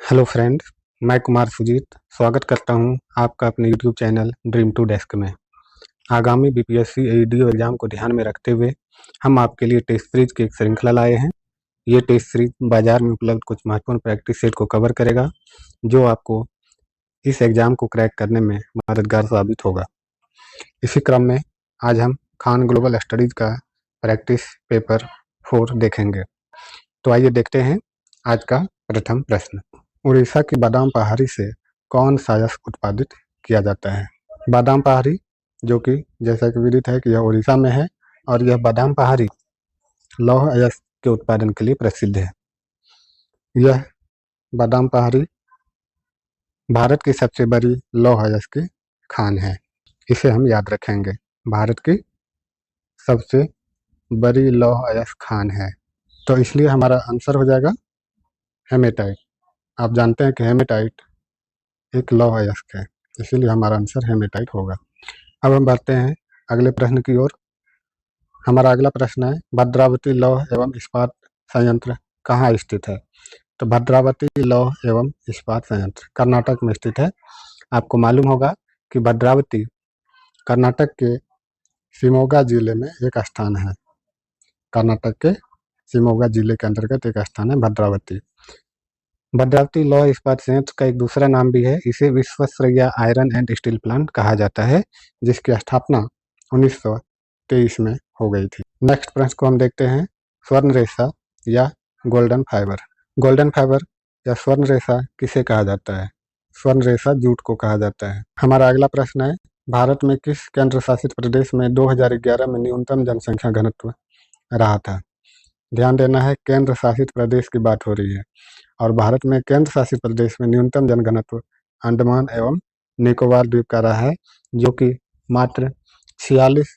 Hello friend, मैं कुमार सुजीत स्वागत करता हूं आपका अपने YouTube channel dream to desk में। आगामी बीपीएससी एईडीओ एग्जाम को ध्यान में रखते हुए हम आपके लिए टेस्ट सीरीज की एक श्रृंखला लाए हैं। ये टेस्ट सीरीज बाजार में उपलब्ध कुछ महत्वपूर्ण प्रैक्टिस सेट को कवर करेगा, जो आपको इस एग्जाम को क्रैक करने में मददगार साबित होगा। इसी क्रम में आज हम खान ग्लोबल स्टडीज का प्रैक्टिस पेपर 4 देखेंगे। तो आइए देखते हैं आज का प्रथम प्रश्न। उड़ीसा की बादाम पहाड़ी से कौन सा अयस्क उत्पादित किया जाता है? बादाम पहाड़ी, जो कि जैसा कि विदित है कि यह उड़ीसा में है और यह बादाम पहाड़ी लौह अयस्क के उत्पादन के लिए प्रसिद्ध है। यह बादाम पहाड़ी भारत की सबसे बड़ी लौह अयस्क की खान है। इसे हम याद रखेंगे, भारत की सबसे बड़ी लौह अयस्क खान है। तो इसलिए हमारा आंसर हो जाएगा हेमेटाइट। आप जानते हैं कि हेमेटाइट एक लौह अयस्क है, इसीलिए हमारा आंसर हेमेटाइट होगा। अब हम बढ़ते हैं अगले प्रश्न की ओर। हमारा अगला प्रश्न है, भद्रावती लौह एवं इस्पात संयंत्र कहाँ स्थित है? तो भद्रावती लौह एवं इस्पात संयंत्र कर्नाटक में स्थित है। आपको मालूम होगा कि भद्रावती कर्नाटक के शिमोगा जिले में एक स्थान है। कर्नाटक के शिमोगा जिले के अंतर्गत एक स्थान है भद्रावती। भद्रावती लौह इस्पात संयंत्र का एक दूसरा नाम भी है। इसे Visvesvaraya iron and steel plant कहा जाता है, जिसकी स्थापना 1923 में हो गई थी। नेक्स्ट प्रश्न को हम देखते हैं, स्वर्ण रेशा या गोल्डन फाइबर। गोल्डन फाइबर या स्वर्ण रेशा किसे कहा जाता है? स्वर्ण रेशा जूट को कहा जाता है। हमारा अगला प्रश्न है, भारत में किस केंद्र शासित प्रदेश में 2011 में न्यूनतम जनसंख्या घनत्व रहा था? ध्यान देना है, केंद्र शासित प्रदेश की बात हो रही है और भारत में केंद्र शासित प्रदेश में न्यूनतम जनघनत्व अंडमान एवं निकोबार द्वीप का रहा है, जो कि मात्र 46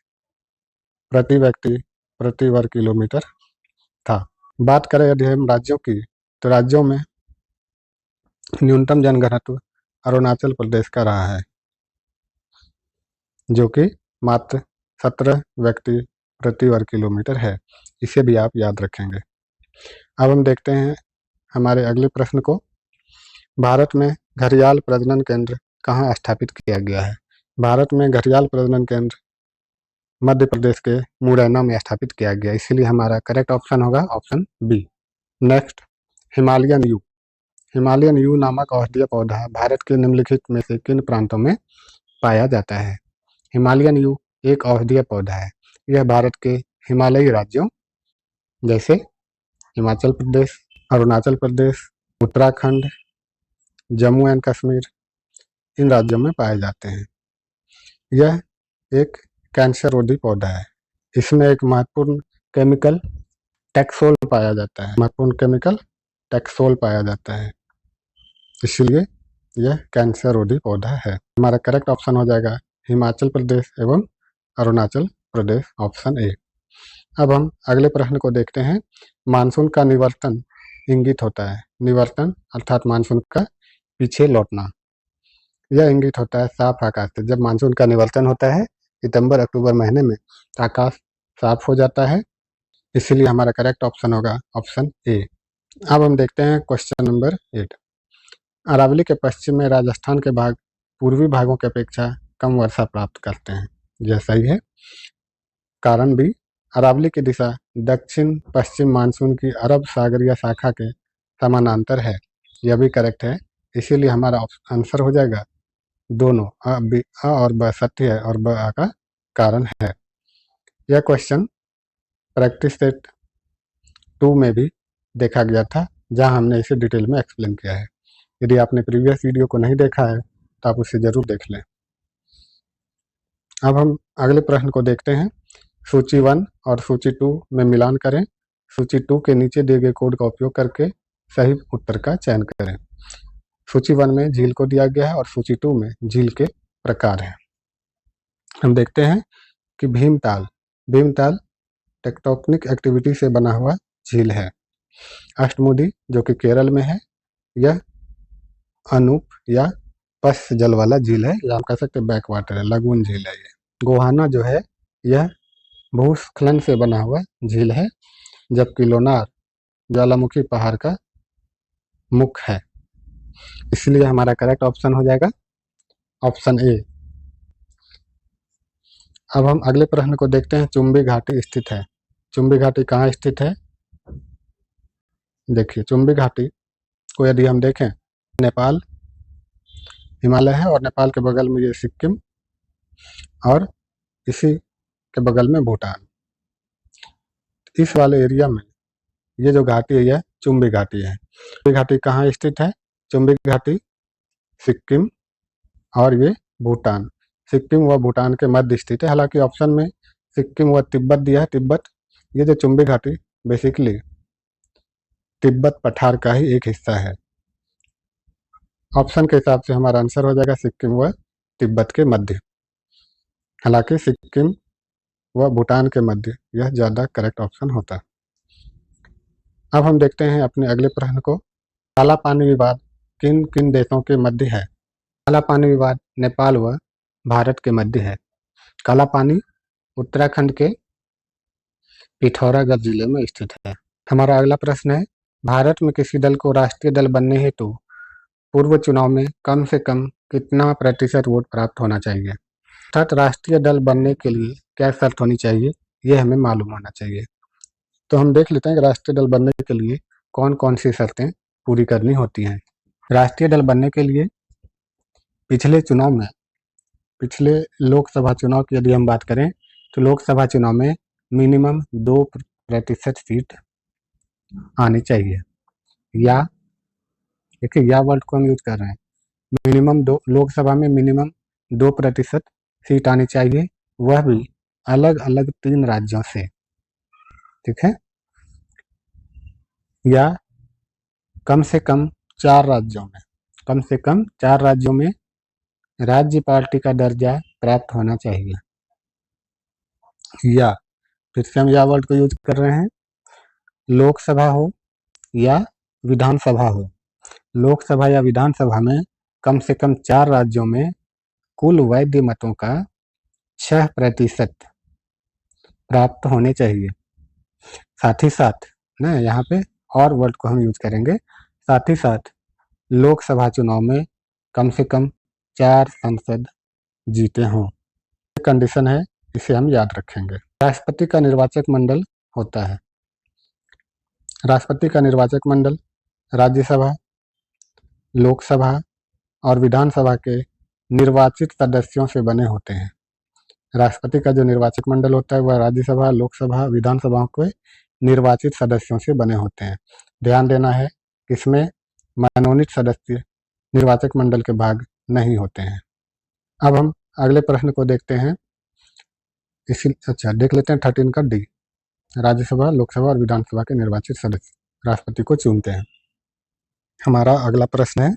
प्रति व्यक्ति प्रति वर्ग किलोमीटर था। बात करें यदि हम राज्यों की, तो राज्यों में न्यूनतम जनघनत्व अरुणाचल प्रदेश का रहा है, जो कि मात्र 17 व्यक्ति प्रति वर्ग किलोमीटर है। इसे भी आप याद रखेंगे। अब हम देखते हैं हमारे अगले प्रश्न को। भारत में घड़ियाल प्रजनन केंद्र कहाँ स्थापित किया गया है? भारत में घड़ियाल प्रजनन केंद्र मध्य प्रदेश के मुरैना में स्थापित किया गया, इसीलिए हमारा करेक्ट ऑप्शन होगा option B. Next, Himalayan yew. Himalayan yew नामक औषधीय पौधा भारत के निम्नलिखित में से किन प्रांतों में पाया जाता है? हिमालयन यू एक औषधीय पौधा है। यह भारत के हिमालयी राज्यों जैसे हिमाचल प्रदेश, अरुणाचल प्रदेश, उत्तराखंड, जम्मू एंड कश्मीर, इन राज्यों में पाए जाते हैं। यह एक कैंसर रोधी पौधा है। इसमें एक महत्वपूर्ण केमिकल टैक्सोल पाया जाता है, इसलिए यह कैंसर रोधी पौधा है। हमारा करेक्ट ऑप्शन हो जाएगा हिमाचल प्रदेश एवं अरुणाचल प्रदेश, ऑप्शन ए। अब हम अगले प्रश्न को देखते हैं, मानसून का निवर्तन इंगित होता है। निवर्तन अर्थात मानसून का पीछे लौटना, यह इंगित होता है साफ आकाश से। जब मानसून का निवर्तन होता है सितंबर अक्टूबर महीने में, आकाश साफ हो जाता है, इसीलिए हमारा करेक्ट ऑप्शन होगा ऑप्शन ए। अब हम देखते हैं क्वेश्चन नंबर 8। अरावली के पश्चिम में राजस्थान के भाग पूर्वी भागों की अपेक्षा कम वर्षा प्राप्त करते हैं। यह सही है। कारण भी, अरावली की दिशा दक्षिण पश्चिम मानसून की अरब सागरीय शाखा के समानांतर है। यह भी करेक्ट है, इसीलिए हमारा आंसर हो जाएगा दोनों, अ और ब सत्य है और ब आ का कारण है। यह क्वेश्चन प्रैक्टिस सेट 2 में भी देखा गया था, जहां हमने इसे डिटेल में एक्सप्लेन किया है। यदि आपने प्रीवियस वीडियो को नहीं देखा है तो आप उसे जरूर देख लें। अब हम अगले प्रश्न को देखते हैं, सूची 1 और सूची 2 में मिलान करें। सूची 2 के नीचे दिए गए कोड का उपयोग करके सही उत्तर का चयन करें। सूची 1 में झील को दिया गया है और सूची 2 में झील के प्रकार हैं। हम देखते हैं कि भीमताल टेक्टोनिक एक्टिविटी से बना हुआ झील है। अष्टमुडी जो कि केरल में है, यह अनूप या पश्च जल वाला झील है, या हम कह सकते हैं बैक वाटर है, लगून झील है। ये गोहाना जो है यह भूस्खलन से बना हुआ झील है, जबकि लोनार ज्वालामुखी पहाड़ का मुख है। इसलिए हमारा करेक्ट ऑप्शन हो जाएगा ऑप्शन ए। अब हम अगले प्रश्न को देखते हैं। चुंबी घाटी स्थित है। चुंबी घाटी कहाँ स्थित है? देखिए, चुंबी घाटी को यदि हम देखें, नेपाल हिमालय है और नेपाल के बगल में ये सिक्किम और इसी के बगल में भूटान। इस वाले एरिया में ये जो घाटी है यह चुंबी घाटी है। चुंबी घाटी कहाँ स्थित है? चुंबी घाटी सिक्किम और ये भूटान, सिक्किम व भूटान के मध्य स्थित है। हालांकि ऑप्शन में सिक्किम व तिब्बत दिया है, तिब्बत, ये जो चुंबी घाटी बेसिकली तिब्बत पठार का ही एक हिस्सा है। ऑप्शन के हिसाब से हमारा आंसर हो जाएगा सिक्किम व तिब्बत के मध्य। हालांकि सिक्किम व भूटान के मध्य यह ज़्यादा करेक्ट ऑप्शन होता। अब हम देखते हैं अपने अगले प्रश्न को। काला पानी विवाद किन किन देशों के मध्य है? काला पानी विवाद नेपाल व भारत के मध्य है। काला पानी उत्तराखंड के पिथौरागढ़ जिले में स्थित है। हमारा अगला प्रश्न है, भारत में किसी दल को राष्ट्रीय दल बनने हेतु पूर्व चुनाव में कम से कम कितना प्रतिशत वोट प्राप्त होना चाहिए? अर्थात राष्ट्रीय दल बनने के लिए क्या शर्त होनी चाहिए, ये हमें मालूम होना चाहिए। तो हम देख लेते हैं कि राष्ट्रीय दल बनने के लिए कौन कौन सी शर्तें पूरी करनी होती हैं। राष्ट्रीय दल बनने के लिए पिछले चुनाव में, पिछले लोकसभा चुनाव की यदि हम बात करें तो लोकसभा चुनाव में मिनिमम 2% सीट आनी चाहिए। या देखिए, या वर्ड को हम यूज कर रहे हैं, मिनिमम लोकसभा में मिनिमम 2% सीट आनी चाहिए, वह भी अलग अलग 3 राज्यों से। ठीक है, या कम से कम 4 राज्यों में, कम से कम 4 राज्यों में राज्य पार्टी का दर्जा प्राप्त होना चाहिए। या फिर से हम या वर्ड को यूज कर रहे हैं, लोकसभा हो या विधानसभा हो, लोकसभा या विधानसभा में कम से कम 4 राज्यों में कुल वैध मतों का 6% प्राप्त होने चाहिए। साथ ही साथ ना, यहाँ पे और वर्ड को हम यूज करेंगे, साथ ही साथ लोकसभा चुनाव में कम से कम 4 सांसद जीते हों। कंडीशन है, इसे हम याद रखेंगे। राष्ट्रपति का निर्वाचक मंडल होता है। राष्ट्रपति का निर्वाचक मंडल राज्यसभा, लोकसभा और विधानसभा के निर्वाचित सदस्यों से बने होते हैं। राष्ट्रपति का जो निर्वाचक मंडल होता है वह राज्यसभा, लोकसभा, विधानसभाओं के निर्वाचित सदस्यों से बने होते हैं। ध्यान देना है, इसमें मनोनीत सदस्य निर्वाचक मंडल के भाग नहीं होते हैं। अब हम अगले प्रश्न को देखते हैं। देख लेते हैं 13 का डी। राज्यसभा, लोकसभा और विधानसभा के निर्वाचित सदस्य राष्ट्रपति को चुनते हैं। हमारा अगला प्रश्न है,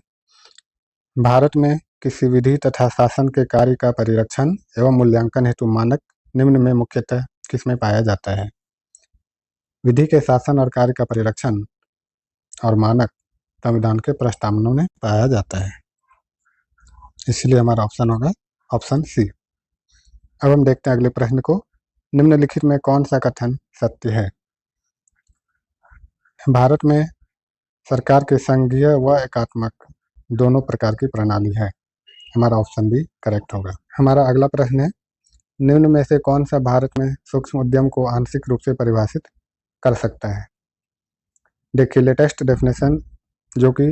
भारत में किसी विधि तथा शासन के कार्य का परिरक्षण एवं मूल्यांकन हेतु मानक निम्न में मुख्यतः किसमें पाया जाता है? विधि के शासन और कार्य का परिरक्षण और मानक संविधान के प्रस्तावनाओं में पाया जाता है, इसलिए हमारा ऑप्शन होगा ऑप्शन सी। अब हम देखते हैं अगले प्रश्न को। निम्नलिखित में कौन सा कथन सत्य है? भारत में सरकार के संघीय व एकात्मक दोनों प्रकार की प्रणाली है। हमारा ऑप्शन भी करेक्ट होगा। हमारा अगला प्रश्न है, निम्न में से कौन सा भारत में सूक्ष्म उद्यम को आंशिक रूप से परिभाषित कर सकता है? देखिए, लेटेस्ट डेफिनेशन जो कि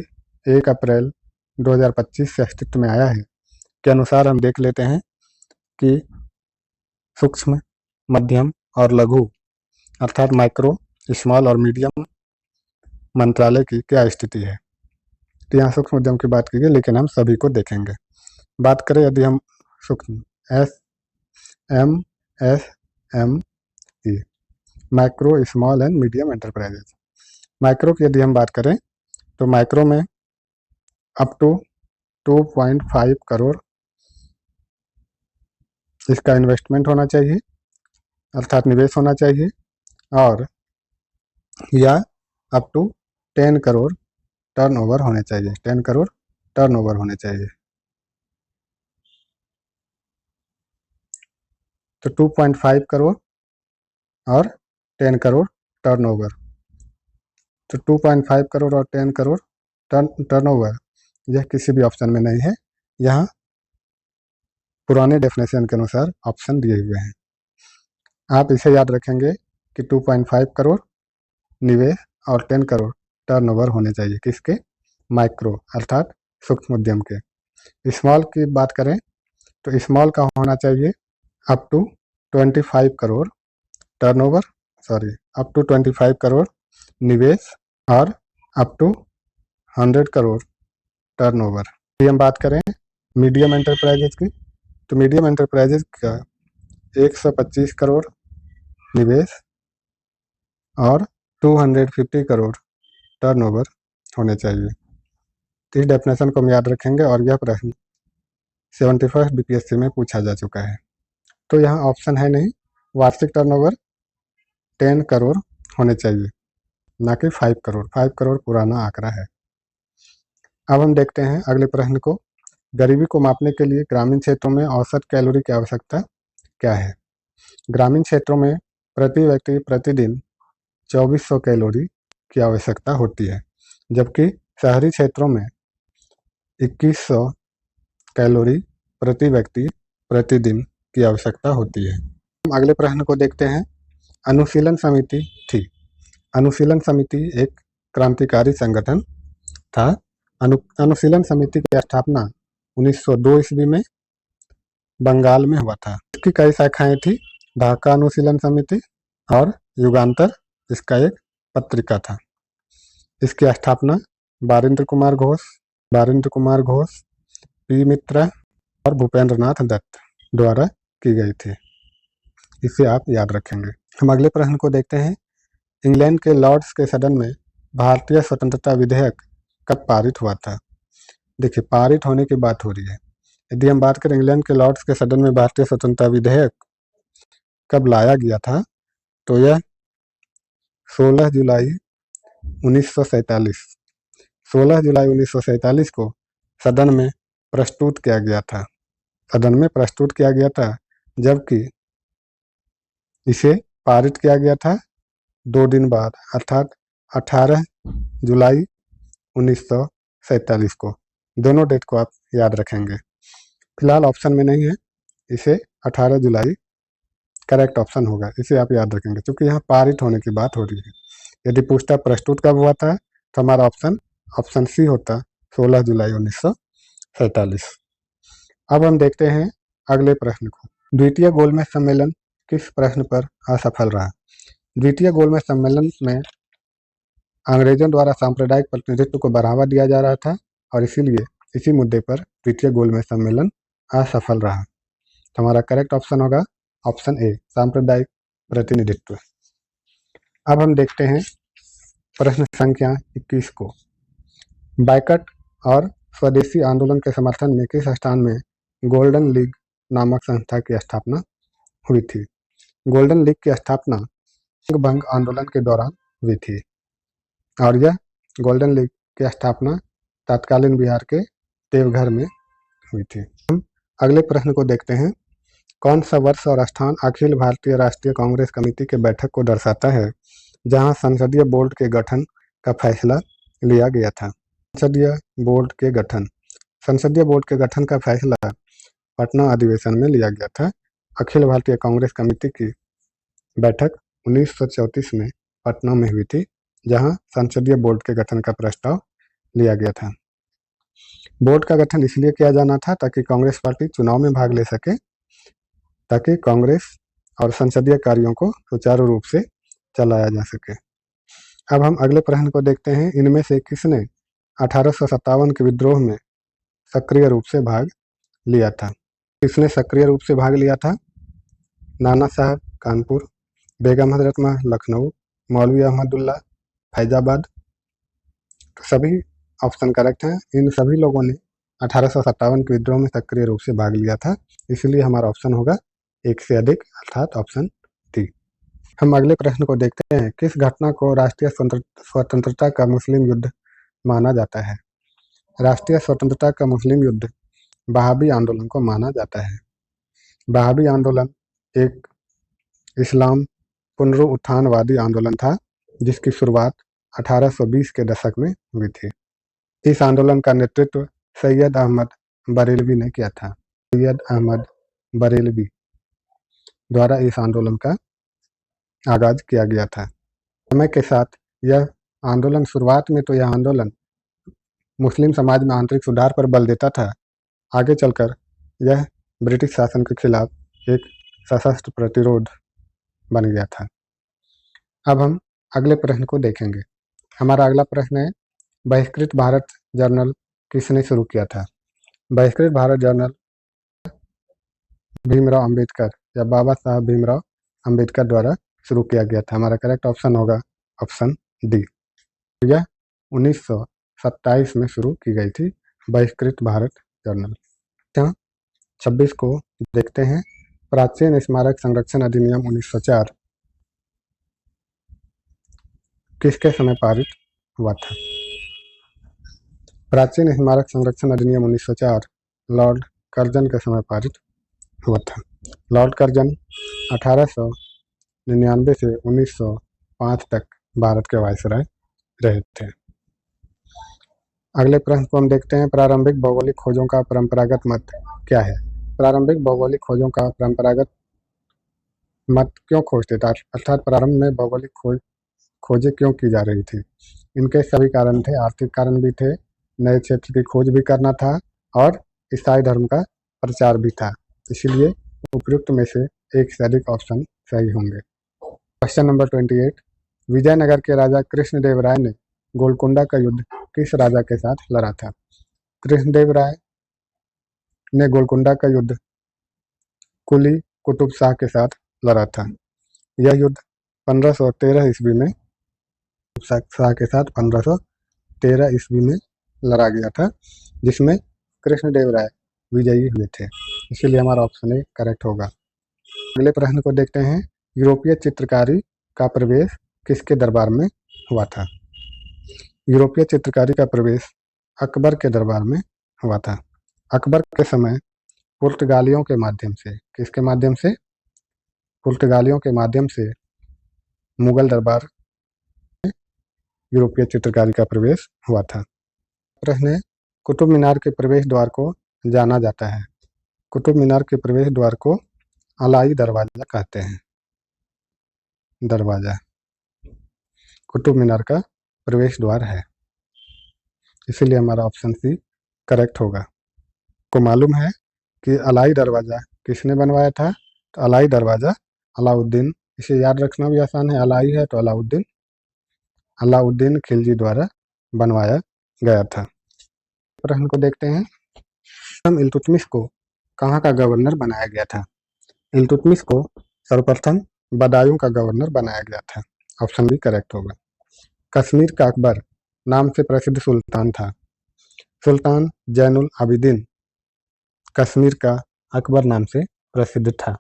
1 अप्रैल 2025 से अस्तित्व में आया है के अनुसार हम देख लेते हैं कि सूक्ष्म, मध्यम और लघु अर्थात माइक्रो, स्मॉल और मीडियम मंत्रालय की क्या स्थिति है। तो यहाँ सूक्ष्म उद्यम की बात की गई, लेकिन हम सभी को देखेंगे। बात करें यदि हम सूक्ष्म SME, micro, small and medium enterprises. Micro की यदि हम बात करें तो माइक्रो में अप टू 2.5 करोड़ इसका इन्वेस्टमेंट होना चाहिए, अर्थात निवेश होना चाहिए, और या अप टू 10 करोड़ टर्नओवर होने चाहिए, 10 करोड़ टर्नओवर होने चाहिए। तो 2.5 करोड़ और 10 करोड़ टर्नओवर। तो 2.5 करोड़ और 10 करोड़ टर्नओवर यह किसी भी ऑप्शन में नहीं है, यहाँ पुराने डेफिनेशन के अनुसार ऑप्शन दिए हुए हैं। आप इसे याद रखेंगे कि 2.5 करोड़ निवेश और 10 करोड़ टर्नओवर होने चाहिए, किसके? माइक्रो अर्थात सूक्ष्म उद्यम के। स्मॉल की बात करें तो स्मॉल का होना चाहिए up to 25 crore turnover, up to 25 crore निवेश और अप टू 100 करोड़ टर्नओवर। यदि हम बात करें मीडियम एंटरप्राइजेज की, तो मीडियम एंटरप्राइजेज का 125 करोड़ निवेश और 250 करोड़ टर्नओवर होने चाहिए। तो इस डेफिनेशन को हम याद रखेंगे और यह प्रश्न 71 बीपीएससी में पूछा जा चुका है। तो यहाँ ऑप्शन है नहीं, वार्षिक टर्नओवर 10 करोड़ होने चाहिए, ना कि 5 करोड़। 5 करोड़ पुराना आंकड़ा है। अब हम देखते हैं अगले प्रश्न को। गरीबी को मापने के लिए ग्रामीण क्षेत्रों में औसत कैलोरी की आवश्यकता क्या है? ग्रामीण क्षेत्रों में प्रति व्यक्ति प्रतिदिन 2400 कैलोरी की आवश्यकता होती है, जबकि शहरी क्षेत्रों में 2100 कैलोरी प्रति व्यक्ति प्रतिदिन की आवश्यकता होती है। हम अगले प्रश्न को देखते हैं। अनुशीलन समिति थी। अनुशीलन समिति एक क्रांतिकारी संगठन था। अनुशीलन समिति की स्थापना 1902 ईस्वी में बंगाल में हुआ था। इसकी कई शाखाएं थी, ढाका अनुशीलन समिति और युगांतर इसका एक पत्रिका था। इसकी स्थापना बारिंद्र कुमार घोष, पी मित्रा और भूपेंद्र नाथ दत्त द्वारा की गई थी। इसे आप याद रखेंगे। हम अगले प्रश्न को देखते हैं। इंग्लैंड के लॉर्ड्स के सदन में भारतीय स्वतंत्रता विधेयक कब पारित हुआ था? देखिए, पारित होने की बात हो रही है। यदि हम बात करें इंग्लैंड के लॉर्ड्स के सदन में भारतीय स्वतंत्रता विधेयक कब लाया गया था, तो यह 16 जुलाई 1947 16 जुलाई 1947 को सदन में प्रस्तुत किया गया था, जबकि इसे पारित किया गया था 2 दिन बाद, अर्थात 18 जुलाई 1947 को। दोनों डेट को आप याद रखेंगे। फिलहाल ऑप्शन में नहीं है, इसे 18 जुलाई करेक्ट ऑप्शन होगा, इसे आप याद रखेंगे, क्योंकि यहाँ पारित होने की बात हो रही है। यदि पूछता प्रस्तुत कब हुआ था, तो हमारा ऑप्शन सी होता 16 जुलाई 1947। अब हम देखते हैं अगले प्रश्न को। द्वितीय गोलमेज सम्मेलन किस प्रश्न पर असफल रहा? द्वितीय गोलमेज सम्मेलन में अंग्रेजों द्वारा सांप्रदायिक प्रतिनिधित्व को बढ़ावा दिया जा रहा था और इसीलिए इसी मुद्दे पर द्वितीय गोलमेज सम्मेलन असफल रहा। तो हमारा करेक्ट ऑप्शन होगा ऑप्शन ए, सांप्रदायिक प्रतिनिधित्व। अब हम देखते हैं प्रश्न संख्या 21 को। बैकट और स्वदेशी आंदोलन के समर्थन में किस स्थान में गोल्डन लीग नामक संस्था की स्थापना हुई थी? गोल्डन लीग की स्थापना भंग आंदोलन के दौरान हुई थी और यह गोल्डन लीग की स्थापना तत्कालीन बिहार के देवघर में हुई थी। हम अगले प्रश्न को देखते हैं। कौन सा वर्ष और स्थान अखिल भारतीय राष्ट्रीय कांग्रेस कमेटी के बैठक को दर्शाता है जहां संसदीय बोर्ड के गठन का फैसला लिया गया था? संसदीय बोर्ड के गठन का फैसला पटना अधिवेशन में लिया गया था। अखिल भारतीय कांग्रेस कमेटी की बैठक 1934 में पटना में हुई थी, जहां संसदीय बोर्ड के गठन का प्रस्ताव लिया गया था। बोर्ड का गठन इसलिए किया जाना था ताकि कांग्रेस पार्टी चुनाव में भाग ले सके, ताकि कांग्रेस और संसदीय कार्यों को सुचारू रूप से चलाया जा सके। अब हम अगले प्रश्न को देखते हैं। इनमें से किसने 1857 के विद्रोह में सक्रिय रूप से भाग लिया था? किसने सक्रिय रूप से भाग लिया था? नाना साहब कानपुर, बेगम हजरत महल लखनऊ, मौलवी अहमदुल्ला फैजाबाद। तो सभी ऑप्शन करेक्ट हैं। इन सभी लोगों ने 1857 के विद्रोह में सक्रिय रूप से भाग लिया था, इसलिए हमारा ऑप्शन होगा एक से अधिक, अर्थात ऑप्शन डी। हम अगले प्रश्न को देखते हैं। किस घटना को राष्ट्रीय स्वतंत्रता का मुस्लिम युद्ध माना जाता है? राष्ट्रीय स्वतंत्रता का मुस्लिम युद्ध वहाबी आंदोलन को माना जाता है। वहाबी आंदोलन एक इस्लाम पुनरुत्थानवादी आंदोलन था, जिसकी शुरुआत 1820 के दशक में हुई थी। इस आंदोलन का नेतृत्व सैयद अहमद बरेलवी ने किया था। सैयद अहमद बरेलवी द्वारा इस आंदोलन का आगाज किया गया था। समय के साथ यह आंदोलन, शुरुआत में तो यह आंदोलन मुस्लिम समाज में आंतरिक सुधार पर बल देता था। आगे चलकर यह ब्रिटिश शासन के खिलाफ एक सशस्त्र प्रतिरोध बन गया था। अब हम अगले प्रश्न को देखेंगे। हमारा अगला प्रश्न है, बहिष्कृत भारत जर्नल किसने शुरू किया था? बहिष्कृत भारत जर्नल भीमराव अंबेडकर या बाबा साहब भीमराव अंबेडकर द्वारा शुरू किया गया था। हमारा करेक्ट ऑप्शन होगा ऑप्शन डी। यह 1927 में शुरू की गई थी बहिष्कृत भारत जर्नल। 26 को देखते हैं। प्राचीन स्मारक संरक्षण अधिनियम 1904 किसके समय पारित हुआ था? प्राचीन स्मारक संरक्षण अधिनियम 1904 लॉर्ड कर्जन के समय पारित हुआ था। लॉर्ड कर्जन 1899 से 1905 तक भारत के वायसराय रहे थे। अगले प्रश्न को हम देखते हैं। प्रारंभिक भौगोलिक खोजों का परंपरागत मत क्या है? प्रारंभिक भौगोलिक खोजों का परंपरागत मत क्यों खोजते थे, अर्थात प्रारंभ में भौगोलिक खोजें क्यों की जा रही थी? इनके सभी कारण थे। आर्थिक कारण भी थे, नए क्षेत्र की खोज भी करना था और ईसाई धर्म का प्रचार भी था। इसीलिए उपयुक्त में से एक से अधिक ऑप्शन सही होंगे। क्वेश्चन नंबर 28, विजयनगर के राजा कृष्णदेवराय ने गोलकुंडा का युद्ध किस राजा के साथ लड़ा था? कृष्णदेवराय ने गोलकुंडा का युद्ध कुली कुतुब शाह के साथ लड़ा था। यह युद्ध 1513 ईस्वी में शाह के साथ 1513 ईस्वी में लड़ा गया था, जिसमें कृष्णदेवराय विजयी हुए थे। इसीलिए हमारा ऑप्शन ए करेक्ट होगा। अगले प्रश्न को देखते हैं। यूरोपीय चित्रकारी का प्रवेश किसके दरबार में हुआ था? यूरोपीय चित्रकारी का प्रवेश अकबर के दरबार में हुआ था। अकबर के समय पुर्तगालियों के माध्यम से, किसके माध्यम से? पुर्तगालियों के माध्यम से मुगल दरबार में यूरोपीय चित्रकारी का प्रवेश हुआ था। प्रश्न है, कुतुब मीनार के प्रवेश द्वार को जाना जाता है। कुतुब मीनार के प्रवेश द्वार को अलाई दरवाजा कहते हैं। दरवाजा कुतुब मीनार का प्रवेश द्वार है, इसीलिए हमारा ऑप्शन सी करेक्ट होगा। को मालूम है कि अलाई दरवाजा किसने बनवाया था? तो अलाई दरवाजा अलाउद्दीन, इसे याद रखना भी आसान है। अलाई है तो अलाउद्दीन खिलजी द्वारा बनवाया गया था। प्रश्न को देखते हैं। इल्तुतमिश को कहाँ का गवर्नर बनाया गया था? इल्तुतमिश को सर्वप्रथम बदायूं का गवर्नर बनाया गया था। ऑप्शन बी करेक्ट होगा। कश्मीर का अकबर नाम से प्रसिद्ध सुल्तान था। सुल्तान जैनुल आबिदीन कश्मीर का अकबर नाम से प्रसिद्ध था।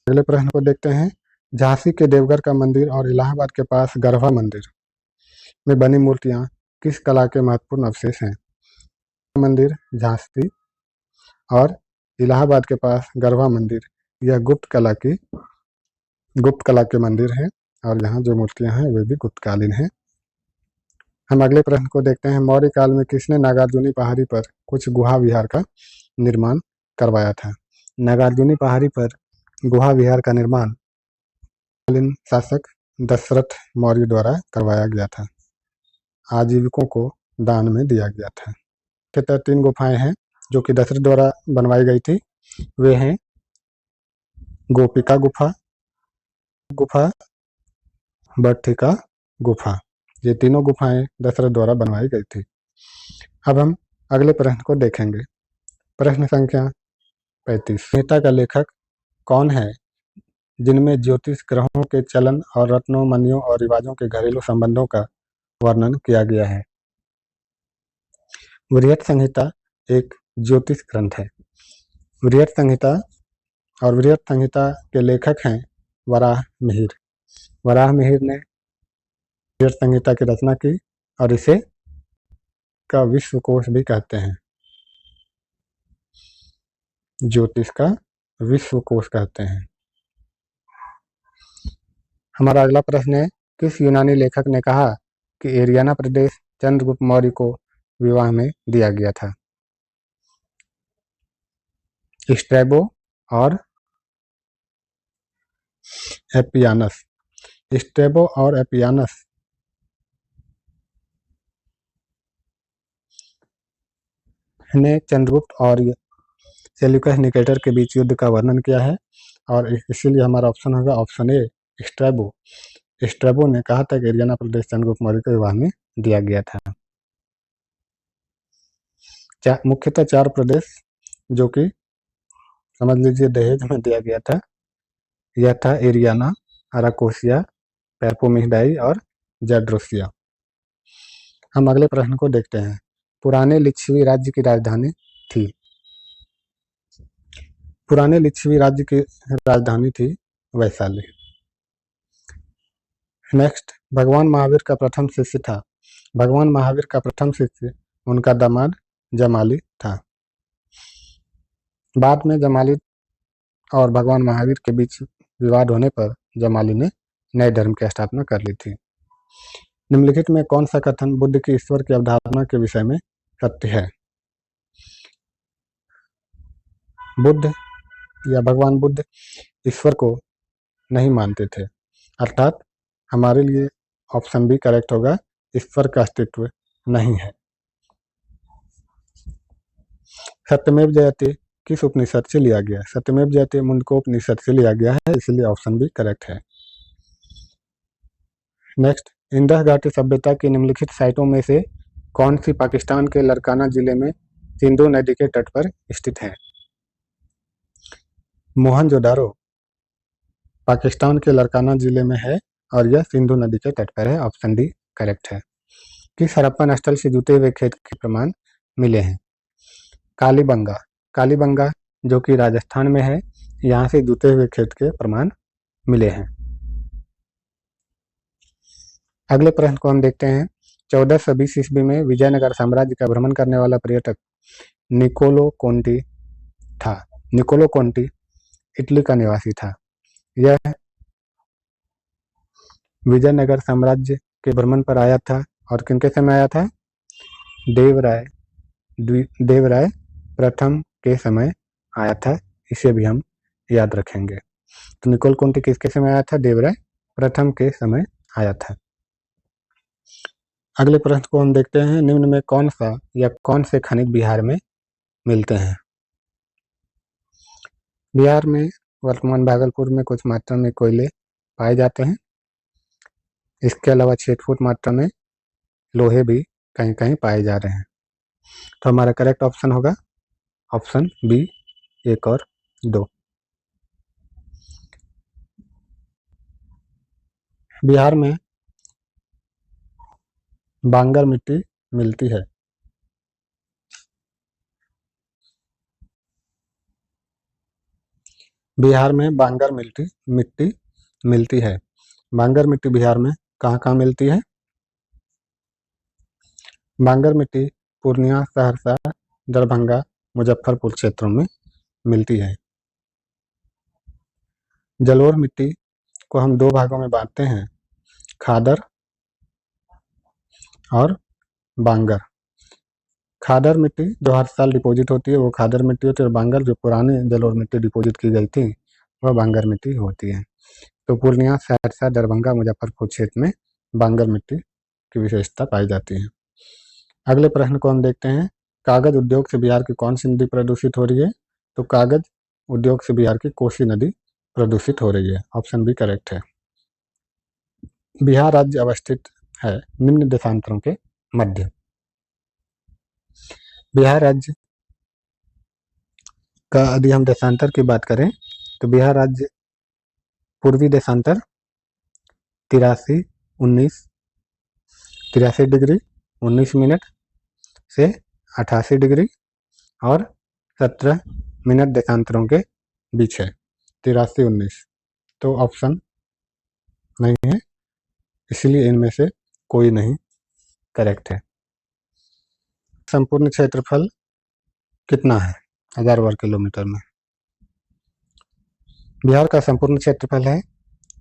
अगले प्रश्न को देखते हैं। झांसी के देवघर का मंदिर और इलाहाबाद के पास गरबा मंदिर में बनी मूर्तियां किस कला के महत्वपूर्ण अवशेष हैं? मंदिर झांसी और इलाहाबाद के पास गरबा मंदिर, यह गुप्त कला के मंदिर हैं और यहाँ जो मूर्तियां हैं वे भी गुप्तकालीन हैं। हम अगले प्रश्न को देखते हैं। मौर्य काल में किसने नागार्जुनी पहाड़ी पर कुछ गुहा विहार का निर्माण करवाया था? नागार्जुनी पहाड़ी पर गुहा विहार का निर्माण तत्कालीन शासक दशरथ मौर्य द्वारा करवाया गया था। आजीविकों को दान में दिया गया था। के तहत 3 गुफाएं हैं जो कि दशरथ द्वारा बनवाई गई थी। वे हैं गोपिका गुफा, बट्ठिका गुफा। ये तीनों गुफाएं दशरथ द्वारा बनवाई गई थी। अब हम अगले प्रश्न को देखेंगे। प्रश्न संख्या 35, संहिता का लेखक कौन है जिनमें ज्योतिष, ग्रहों के चलन और रत्नों, मणियों और रिवाजों के घरेलू संबंधों का वर्णन किया गया है? वृहत संहिता एक ज्योतिष ग्रंथ है। वृहत संहिता के लेखक हैं वराह मिहिर। वराह मिहिर ने वृहत संहिता की रचना की और इसे का विश्वकोश भी कहते हैं। ज्योतिष का विश्वकोश कहते हैं। हमारा अगला प्रश्न है। किस यूनानी लेखक ने कहा कि एरियाना प्रदेश चंद्रगुप्त मौर्य को विवाह में दिया गया था? स्ट्रैबो और एपियानस। स्ट्रैबो और एपियानस ने चंद्रगुप्त और सेल्यूकस निकेटर के बीच युद्ध का वर्णन किया है, और इसीलिए हमारा ऑप्शन होगा ऑप्शन ए स्ट्रैबो। स्ट्रैबो ने कहा था कि एरियाना प्रदेश चंद्रगुप्त मौर्य के विवाह में दिया गया था। मुख्यतः 4 प्रदेश जो कि समझ लीजिए दहेज में दिया गया था, यह था एरियाना, अराकोसिया, पेर्पोमिडाई और जैड्रोसिया। हम अगले प्रश्न को देखते हैं। पुराने लिच्छवी राज्य की राजधानी थी। पुराने लिच्छवी राज्य की राजधानी थी वैशाली। नेक्स्ट, भगवान महावीर का प्रथम शिष्य था। भगवान महावीर का प्रथम शिष्य उनका दामाद जमाली था। बाद में जमाली और भगवान महावीर के बीच विवाद होने पर जमाली ने नए धर्म की स्थापना कर ली थी। निम्नलिखित में कौन सा कथन बुद्ध की ईश्वर की अवधारणा के विषय में सत्य है? बुद्ध या भगवान बुद्ध ईश्वर को नहीं मानते थे, अर्थात हमारे लिए ऑप्शन बी करेक्ट होगा, ईश्वर का अस्तित्व नहीं है। सत्यमेव जयते किस उपनिषद से लिया गया? सत्यमेव जयते मुंडकोपनिषद से लिया गया है, इसलिए ऑप्शन बी करेक्ट है। नेक्स्ट, इंडस घाटी सभ्यता की निम्नलिखित साइटों में से कौन सी पाकिस्तान के लरकाना जिले में सिंधु नदी के तट पर स्थित है? मोहनजोदारो पाकिस्तान के लरकाना जिले में है और यह सिंधु नदी के तट पर है, ऑप्शन डी करेक्ट है। किस हड़प्पन स्थल से जुते हुए खेत के प्रमाण मिले हैं? कालीबंगा। कालीबंगा जो कि राजस्थान में है, यहाँ से जुते हुए खेत के प्रमाण मिले हैं। अगले प्रश्न को हम देखते हैं। 1420 ईस्वी में विजयनगर साम्राज्य का भ्रमण करने वाला पर्यटक निकोलो कोंटी था। निकोलो कोंटी इटली का निवासी था। यह विजयनगर साम्राज्य के भ्रमण पर आया था और किनके समय आया था? देवराय प्रथम के समय आया था, इसे भी हम याद रखेंगे। तो निकोलो कोंटी किसके समय आया था? देवराय प्रथम के समय आया था। अगले प्रश्न को हम देखते हैं। निम्न में कौन सा या कौन से खनिज बिहार में मिलते हैं? बिहार में वर्तमान भागलपुर में कुछ मात्रा में कोयले पाए जाते हैं। इसके अलावा 6 फुट मात्रा में लोहे भी कहीं कहीं पाए जा रहे हैं। तो हमारा करेक्ट ऑप्शन होगा ऑप्शन बी 1 और 2। बिहार में बांगर मिट्टी मिलती है। बिहार में बांगर मिट्टी मिलती है। बांगर मिट्टी बिहार में कहाँ कहाँ मिलती है? बांगर मिट्टी पूर्णिया, सहरसा, दरभंगा, मुजफ्फरपुर क्षेत्रों में मिलती है। जलोढ़ मिट्टी को हम 2 भागों में बांटते हैं, खादर और बांगर। खादर मिट्टी जो हर साल डिपॉजिट होती है वो खादर मिट्टी होती है, और बांगर जो पुराने जलोढ़ मिट्टी डिपॉजिट की गई थी वह बांगर मिट्टी होती है। तो पूर्णिया, सहरसा, दरभंगा, मुजफ्फरपुर क्षेत्र में बांगर मिट्टी की विशेषता पाई जाती है। अगले प्रश्न को हम देखते हैं। कागज उद्योग से बिहार की कौन सी नदी प्रदूषित हो रही है? तो कागज उद्योग से बिहार की कोसी नदी प्रदूषित हो रही है, ऑप्शन बी करेक्ट है। बिहार राज्य अवस्थित है निम्न देशांतरों के मध्य। बिहार राज्य का यदि हम देशांतर की बात करें तो बिहार राज्य पूर्वी देशांतर 83 डिग्री 19 मिनट से 88 डिग्री और 17 मिनट देशांतरों के बीच है। 83-19 तो ऑप्शन नहीं है, इसलिए इनमें से कोई नहीं करेक्ट है। संपूर्ण क्षेत्रफल कितना है 1000 वर्ग किलोमीटर में? बिहार का संपूर्ण क्षेत्रफल है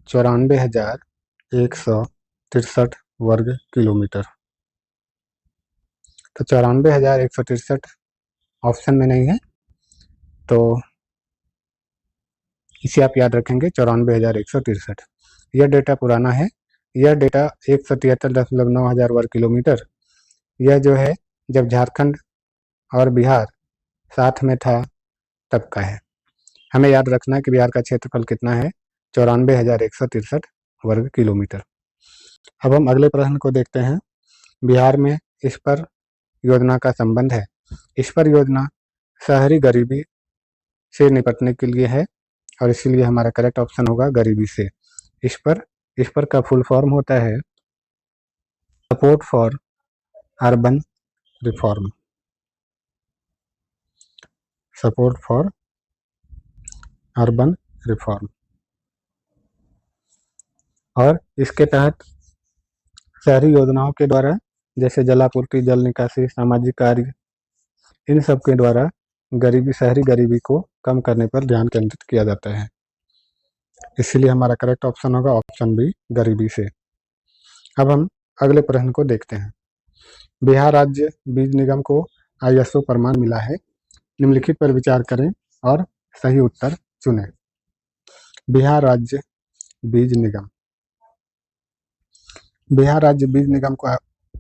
94,163 वर्ग किलोमीटर। तो 94,163 ऑप्शन में नहीं है, तो इसे आप याद रखेंगे 94,163। यह डेटा पुराना है। यह डेटा 173.9 वर्ग किलोमीटर, यह जो है जब झारखंड और बिहार साथ में था तब का है। हमें याद रखना है कि बिहार का क्षेत्रफल कितना है, 94,163 वर्ग किलोमीटर। अब हम अगले प्रश्न को देखते हैं। बिहार में इस पर योजना का संबंध है। इस पर योजना शहरी गरीबी से निपटने के लिए है और इसीलिए हमारा करेक्ट ऑप्शन होगा गरीबी से। इस पर का फुल फॉर्म होता है support for urban reform. Support for urban reform. और इसके तहत शहरी योजनाओं के द्वारा जैसे जलापूर्ति, जल निकासी, सामाजिक कार्य, इन सब के द्वारा शहरी गरीबी को कम करने पर ध्यान केंद्रित किया जाता है। इसीलिए हमारा करेक्ट ऑप्शन होगा ऑप्शन बी, गरीबी से। अब हम अगले प्रश्न को देखते हैं। बिहार राज्य बीज निगम को ISO प्रमाण मिला है। निम्नलिखित पर विचार करें और सही उत्तर चुनें। बिहार राज्य बीज निगम। बिहार राज्य बीज निगम को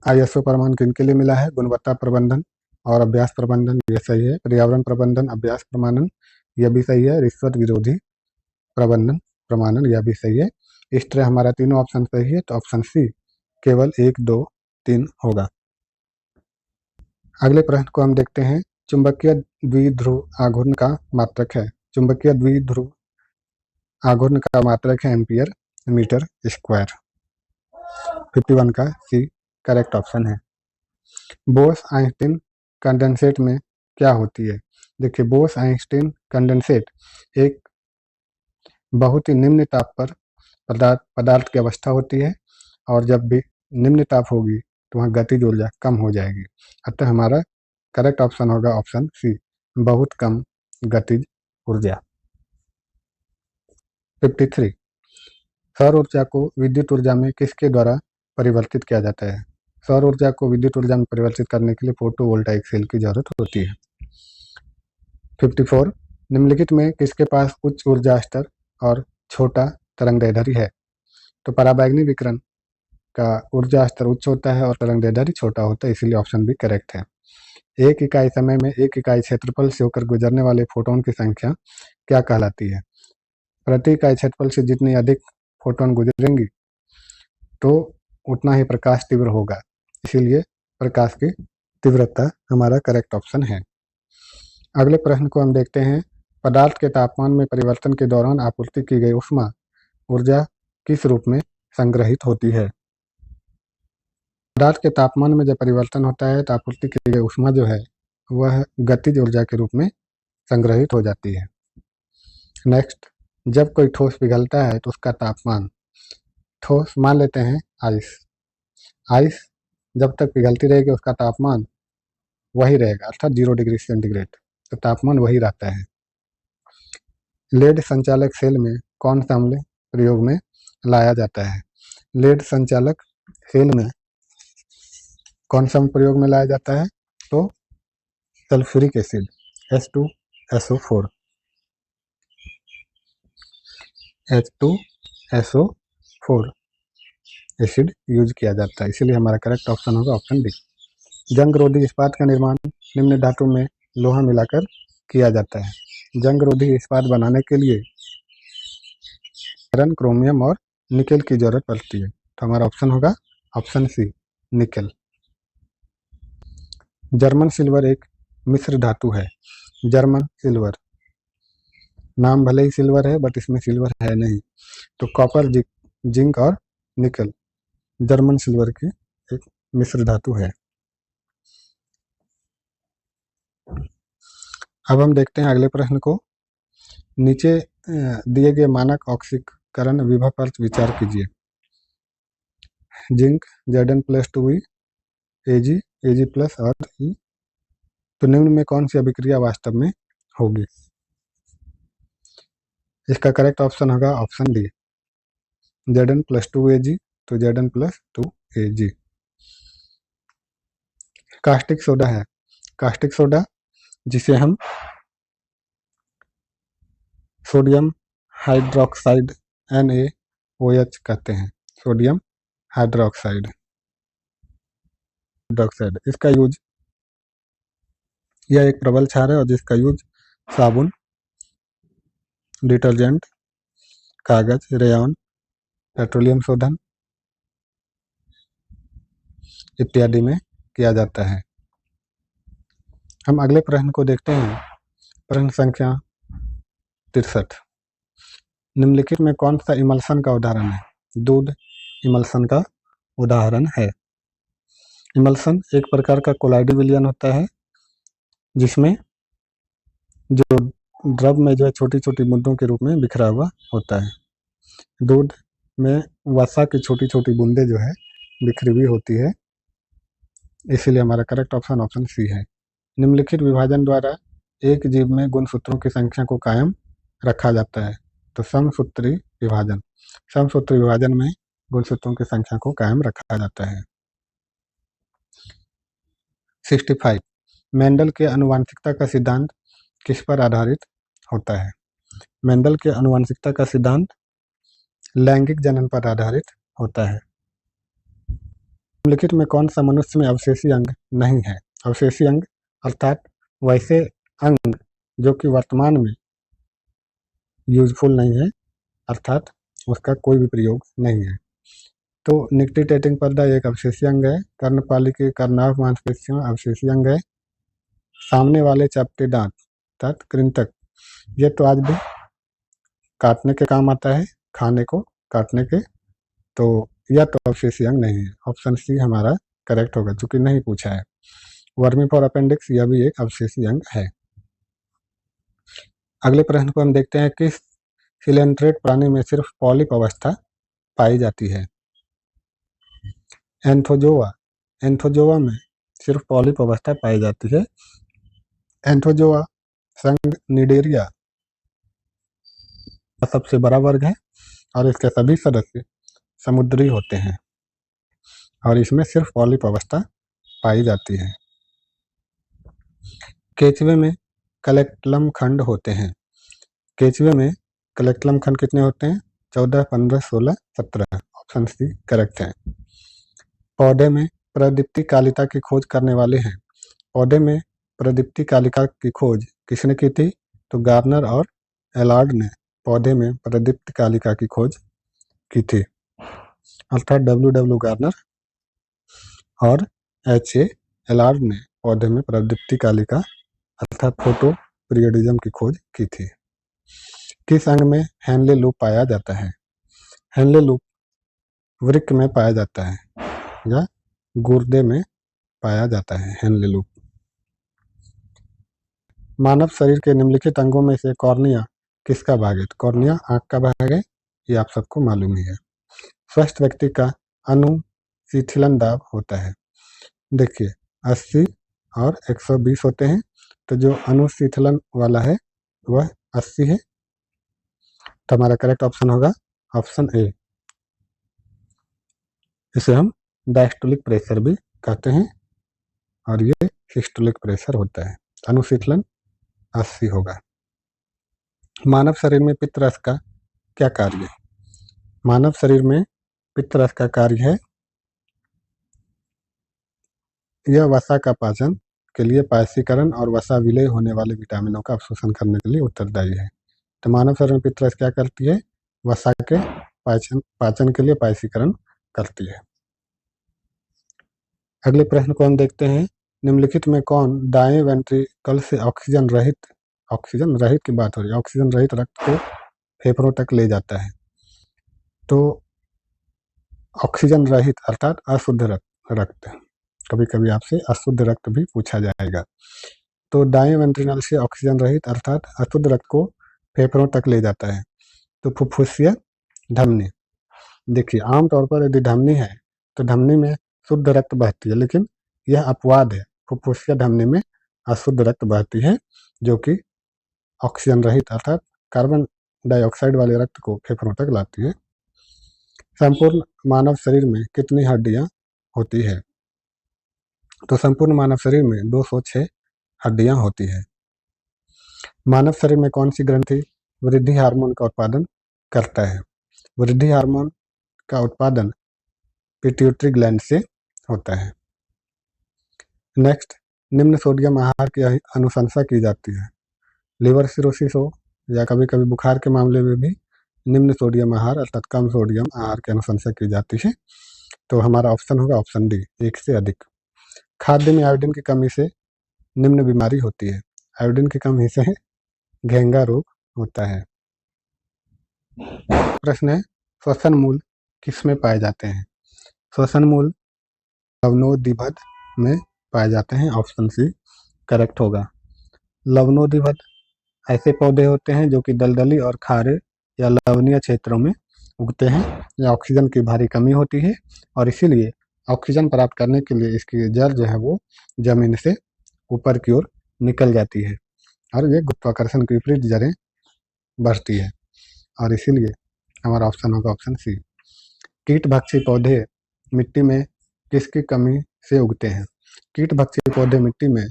ISO प्रमाण किनके लिए मिला है? गुणवत्ता प्रबंधन और अभ्यास प्रबंधन, ये सही है। पर्यावरण प्रबंधन, अभ्यास प्रमाणन, यह भी सही है। रिश्वत विरोधी प्रबंधन प्रमाणन, यह भी सही है। इस तरह हमारा तीनों ऑप्शन सही है, तो ऑप्शन सी केवल 1, 2, 3 होगा। अगले प्रश्न को हम देखते हैं। चुंबकीय द्विध्रुव आघूर्ण का मात्रक है। चुंबकीय द्विध्रुव आघूर्ण का मात्रक है एम्पियर मीटर स्क्वायर। 51 का सी करेक्ट ऑप्शन है। बोस आइंस्टीन कंडेंसेट में क्या होती है? देखिए, बोस आइंस्टीन कंडेंसेट एक बहुत ही निम्न ताप पर पदार्थ की अवस्था होती है और जब भी निम्न ताप होगी तो वहाँ गतिज ऊर्जा कम हो जाएगी। अतः हमारा करेक्ट ऑप्शन होगा ऑप्शन सी, बहुत कम गतिज ऊर्जा। 53 सौर ऊर्जा को विद्युत ऊर्जा में किसके द्वारा परिवर्तित किया जाता है? सौर ऊर्जा को विद्युत ऊर्जा में परिवर्तित करने के लिए फोटोवोल्टाइक सेल की जरूरत होती है। 54 निम्नलिखित में किसके पास उच्च ऊर्जा स्तर और छोटा तरंगदैर्ध्य है? तो पराबैंगनी विकिरण का ऊर्जा स्तर उच्च होता है और तरंगदैर्ध्य छोटा होता है, इसीलिए ऑप्शन बी करेक्ट है। एक इकाई समय में एक इकाई क्षेत्रफल से होकर गुजरने वाले फोटोन की संख्या क्या कहलाती है? प्रति इकाई क्षेत्रफल से जितनी अधिक फोटोन गुजरेंगी तो उतना ही प्रकाश तीव्र होगा, इसीलिए प्रकाश की तीव्रता हमारा करेक्ट ऑप्शन है। अगले प्रश्न को हम देखते हैं। पदार्थ के तापमान में परिवर्तन के दौरान आपूर्ति की गई ऊष्मा ऊर्जा किस रूप में संग्रहित होती है? पदार्थ के तापमान में जब परिवर्तन होता है तो आपूर्ति की गई ऊष्मा जो है वह गतिज ऊर्जा के रूप में संग्रहित हो जाती है। नेक्स्ट, जब कोई ठोस पिघलता है तो उसका तापमान, ठोस मान लेते हैं आइस जब तक पिघलती रहेगी उसका तापमान वही रहेगा, अर्थात 0 डिग्री सेंटीग्रेड, तो तापमान वही रहता है। लेड संचालक सेल में कौन सा अम्ल प्रयोग में लाया जाता है? लेड संचालक सेल में कौन सा प्रयोग में लाया जाता है? तो sulphuric acid H2SO4 acid use किया जाता है, इसीलिए हमारा करेक्ट ऑप्शन होगा ऑप्शन डी। जंग-रोधी इस्पात का निर्माण निम्न धातु में लोहा मिलाकर किया जाता है। जंग-रोधी इस्पात बनाने के लिए आयरन, क्रोमियम और निकेल की जरूरत पड़ती है, तो हमारा ऑप्शन होगा option C, nickel. German silver एक मिश्र धातु है। जर्मन सिल्वर, नाम भले ही सिल्वर है बट इसमें सिल्वर है नहीं, तो कॉपर, जिंक और निकेल जर्मन सिल्वर की एक मिश्र धातु है। अब हम देखते हैं अगले प्रश्न को। नीचे दिए गए मानक ऑक्सीकरण विभव पर विचार कीजिए। जिंक Zn+2e Ag और E, तो निम्न में कौन सी अभिक्रिया वास्तव में होगी? इसका करेक्ट ऑप्शन होगा ऑप्शन डी, Zn+2Ag, तो Zn+2Ag। कास्टिक सोडा है। कास्टिक सोडा जिसे हम सोडियम हाइड्रोक्साइड NaOH कहते हैं, सोडियम हाइड्रोक्साइड। इसका यूज, यह एक प्रबल क्षार है और जिसका यूज साबुन, डिटर्जेंट, कागज, रेयॉन, पेट्रोलियम शोधन इत्यादि में किया जाता है। हम अगले प्रश्न को देखते हैं। प्रश्न संख्या 63। निम्नलिखित में कौन सा इमल्सन का उदाहरण है? दूध इमल्सन का उदाहरण है। इमल्सन एक प्रकार का कोलाइडल विलयन होता है जिसमें जो द्रव में जो है छोटी छोटी बूंदों के रूप में बिखरा हुआ होता है। दूध में वसा की छोटी छोटी बूंदें जो है बिखरी हुई होती है, इसीलिए हमारा करेक्ट ऑप्शन ऑप्शन सी है। निम्नलिखित विभाजन द्वारा एक जीव में गुणसूत्रों की संख्या को कायम रखा जाता है। तो समसूत्री विभाजन, समसूत्री विभाजन में गुणसूत्रों की संख्या को कायम रखा जाता है। 65। मेंडल के आनुवंशिकता का सिद्धांत किस पर आधारित होता है? मेंडल के आनुवंशिकता का सिद्धांत लैंगिक जनन पर आधारित होता है। निम्नलिखित में कौन सा मनुष्य में अवशेषी अंग नहीं है? अवशेषी अंग अर्थात वैसे अंग जो कि वर्तमान में यूजफुल नहीं है, अर्थात उसका कोई भी प्रयोग नहीं है। तो निक्टिटेटिंग पर्दा एक अवशेषी अंग है। कर्णपाली के कर्नाभ मांसपेशियां अवशेषी अंग है। सामने वाले चपटे दांत अर्थात कृंतक, ये तो आज भी काटने के काम आता है, खाने को काटने के, तो यह तो अवशेषी अंग नहीं है। ऑप्शन सी हमारा करेक्ट होगा, चूंकि नहीं पूछा है। वर्मीफोर अपेंडिक्स यह भी एक अवशेषी अंग है। अगले प्रश्न को हम देखते हैं। किस सिलेंट्रेट प्राणी में सिर्फ पॉलिप अवस्था पाई जाती है? एंथोजोआ, एंथोजोआ में सिर्फ पॉलिप अवस्था पाई जाती है। एंथोजोआ संघ निडेरिया का सबसे बड़ा वर्ग है और इसके सभी सदस्य समुद्री होते हैं और इसमें सिर्फ पॉलिप अवस्था पाई जाती है। केचुए में कलेक्टलम खंड होते हैं। केचुए में कलेक्टलम खंड कितने होते हैं? 14, 15, 16, 17। ऑप्शन सी करेक्ट है। पौधे में प्रदीप्ति कालिका की खोज करने वाले हैं। पौधे में प्रदीप्ति कालिका की खोज किसने की थी? तो गार्नर और एलार्ड ने पौधे में प्रदीप्ति कालिका की खोज की थी, अर्थात W गार्नर और H.A. एलार्ड ने पौधे में प्रदीप्ति कालिका अर्थात फोटो पीरियडिज्म की खोज की थी। किस अंग में हेनले लूप पाया जाता है? हेनले लूप वृक्क में पाया जाता है या गुर्दे में पाया जाता है हेनले लूप। मानव शरीर के निम्नलिखित अंगों में से कॉर्निया किसका भाग है? कॉर्निया आंख का भाग है, ये आप सबको मालूम ही है। स्वस्थ व्यक्ति का अनुशीथलन दाब होता है। देखिए 80 और 120 होते हैं, तो जो अनुशीथलन वाला है वह 80 है, तो हमारा करेक्ट ऑप्शन होगा ऑप्शन ए। इसे हम डायस्टोलिक प्रेशर भी कहते हैं और ये सिस्टोलिक प्रेशर होता है। अनुशीथलन 80 होगा। मानव शरीर में पित्तरस का क्या कार्य है? मानव शरीर में पित्तरस का कार्य है, यह वसा का पाचन के लिए पायसीकरण और वसा विलय होने वाले विटामिनों का अवशोषण करने के लिए उत्तरदायी है। तो मानव शरीर में पित्तरस क्या करती है? वसा के पाचन के लिए पायसीकरण करती है। अगले प्रश्न को हम देखते हैं। निम्नलिखित में कौन दाएं वेंट्रिकल से ऑक्सीजन रहित की बात हो रही है, ऑक्सीजन रहित रक्त को फेफड़ों तक ले जाता है? तो ऑक्सीजन रहित अर्थात अशुद्ध रक्त, कभी कभी आपसे अशुद्ध रक्त भी पूछा जाएगा। तो दाएं वेंट्रिकल से ऑक्सीजन रहित अर्थात अशुद्ध रक्त को फेफड़ों तक ले जाता है। तो फुफ्फुसीय धमनी, देखिए आमतौर पर यदि धमनी है तो धमनी में शुद्ध रक्त बहती है, लेकिन यह अपवाद है, फुफ्फुसीय धमनी में अशुद्ध रक्त बहती है जो कि ऑक्सीजन रहित अर्थात कार्बन डाइऑक्साइड वाले रक्त को फेफड़ों तक लाती है। संपूर्ण मानव शरीर में कितनी हड्डियां होती है? तो संपूर्ण मानव शरीर में 206 हड्डियां होती है। मानव शरीर में कौन सी ग्रंथि वृद्धि हार्मोन का उत्पादन करता है। वृद्धि हार्मोन का उत्पादन पिट्यूटरी ग्लैंड से होता है। नेक्स्ट, निम्न सोडियम आहार की अनुशंसा की जाती है। लिवर सिरोसिस हो या कभी कभी बुखार के मामले में भी निम्न सोडियम आहार अर्थात कम सोडियम आहार की अनुशंसा की जाती है। तो हमारा ऑप्शन होगा ऑप्शन डी, एक से अधिक। खाद्य में आयोडीन की कमी से निम्न बीमारी होती है। आयोडीन की कमी से घेंगा रोग होता है। प्रश्न है, श्वसन मूल किसमें पाए जाते हैं? श्वसन मूल लवणोद्भिद में पाए जाते हैं। ऑप्शन सी करेक्ट होगा। लवणोद्भिद ऐसे पौधे होते हैं जो कि दलदली और खारे या लवणीय क्षेत्रों में उगते हैं। या ऑक्सीजन की भारी कमी होती है और इसीलिए ऑक्सीजन प्राप्त करने के लिए इसकी जड़ जो है वो जमीन से ऊपर की ओर निकल जाती है और ये गुरुत्वाकर्षण के विपरीत जड़ें बढ़ती है और इसीलिए हमारा ऑप्शन होगा ऑप्शन सी। कीटभक्षी पौधे मिट्टी में किसकी कमी से उगते हैं? कीटभक्षी पौधे मिट्टी में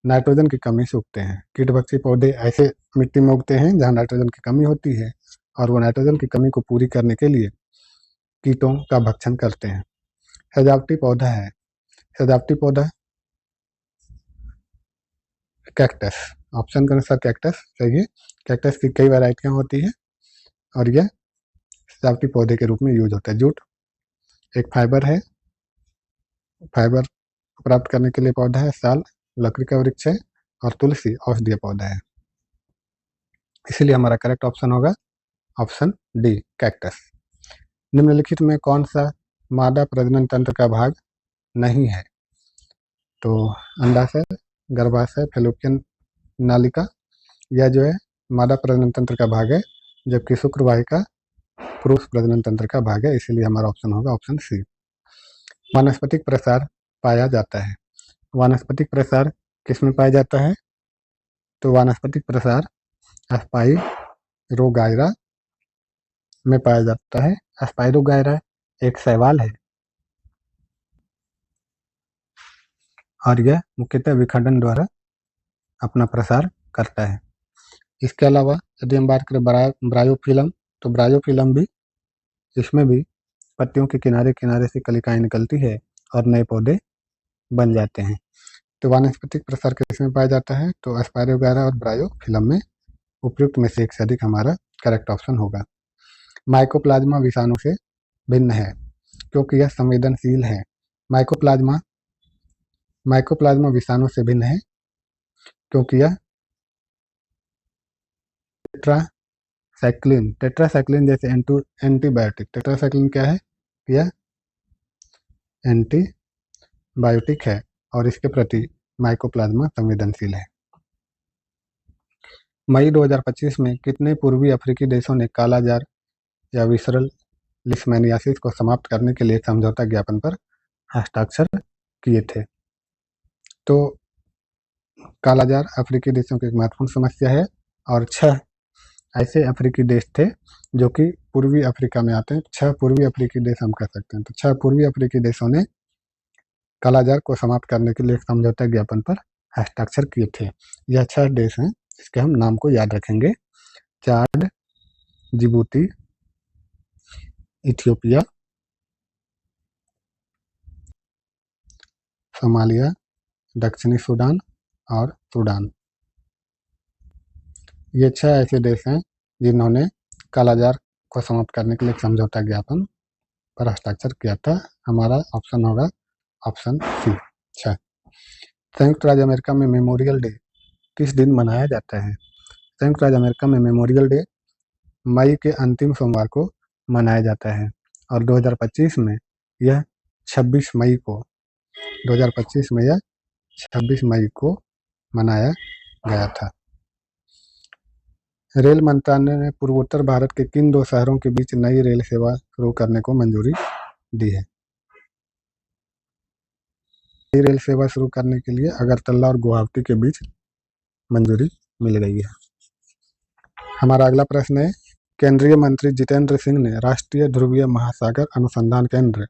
नाइट्रोजन की कमी से उगते हैं। कीटभक्षी पौधे ऐसे मिट्टी में उगते हैं जहाँ नाइट्रोजन की कमी होती है और वो नाइट्रोजन की कमी को पूरी करने के लिए कीटों का भक्षण करते हैं। सजावटी पौधा है, सजावटी पौधा कैक्टस। ऑप्शन के अनुसार कैक्टस सही है। कैक्टस की कई वैरायटियां होती है और यह सजावटी पौधे के रूप में यूज होता है। जूट एक फाइबर है, फाइबर प्राप्त करने के लिए पौधा है। साल लकड़ी का वृक्ष है और तुलसी औषधीय पौधा है। इसीलिए हमारा करेक्ट ऑप्शन होगा ऑप्शन डी, कैक्टस। निम्नलिखित में कौन सा मादा प्रजनन तंत्र का भाग नहीं है? तो अंडाशय, गर्भाशय, फैलोपियन नालिका, यह जो है मादा प्रजनन तंत्र का भाग है, जबकि शुक्रवाहिका पुरुष प्रजनन तंत्र का भाग है। इसीलिए हमारा ऑप्शन होगा ऑप्शन सी। वानस्पतिक प्रसार पाया जाता है। वानस्पतिक प्रसार किसमें पाया जाता है? तो वानस्पतिक प्रसार स्पाइरोगाइरा में पाया जाता है। स्पाइरोगाइरा एक शैवाल है और यह मुख्यतः विखंडन द्वारा अपना प्रसार करता है। इसके अलावा यदि हम बात करें ब्रायोफिलम, तो ब्रायोफिलम भी, इसमें भी पत्तियों के किनारे किनारे से कलिकाएं निकलती है और नए पौधे बन जाते हैं। तो वानस्पतिक प्रसार किसमें पाया जाता है? तो स्पाइरोगाइरा और ब्रायोफिलम में। उपयुक्त में से एक से अधिक हमारा करेक्ट ऑप्शन होगा। माइकोप्लाज्मा विषाणु से भिन्न है क्योंकि यह संवेदनशील है। माइकोप्लाज्मा माइकोप्लाज्मा विषाणु से भिन्न है क्योंकि यह टेट्रासाइक्लिन जैसे एंटीबायोटिक, टेट्रासाइक्लिन क्या है? यह एंटीबायोटिक है और इसके प्रति माइकोप्लाज्मा संवेदनशील है। मई 2025 में कितने पूर्वी अफ्रीकी देशों ने कालाजार या विसरल लिशमैनियासिस को समाप्त करने के लिए समझौता ज्ञापन पर हस्ताक्षर किए थे? तो कालाजार अफ्रीकी देशों की एक महत्वपूर्ण समस्या है और 6 ऐसे अफ्रीकी देश थे जो कि पूर्वी अफ्रीका में आते हैं। 6 पूर्वी अफ्रीकी देश हम कह सकते हैं। तो 6 पूर्वी अफ्रीकी देशों ने कालाजार को समाप्त करने के लिए एक समझौता ज्ञापन पर हस्ताक्षर किए थे। यह 6 देश हैं, इसके हम नाम को याद रखेंगे। चाड, जिबूती, इथियोपिया, सोमालिया, दक्षिणी सूडान और सूडान। ये 6 ऐसे देश हैं जिन्होंने कालाजार को समाप्त करने के लिए एक समझौता ज्ञापन पर हस्ताक्षर किया था। हमारा ऑप्शन होगा ऑप्शन सी, 6। संयुक्त राज्य अमेरिका में मेमोरियल डे किस दिन मनाया जाता है? संयुक्त राज्य अमेरिका में मेमोरियल डे मई के अंतिम सोमवार को मनाया जाता है और 2025 में यह 26 मई को 2025 में यह 26 मई को मनाया गया था। रेल मंत्रालय ने पूर्वोत्तर भारत के किन 2 शहरों के बीच नई रेल सेवा शुरू करने को मंजूरी दी है? नई रेल सेवा शुरू करने के लिए अगरतला और गुवाहाटी के बीच मंजूरी मिल गई है। हमारा अगला प्रश्न है, केंद्रीय मंत्री जितेंद्र सिंह ने राष्ट्रीय ध्रुवीय महासागर अनुसंधान केंद्र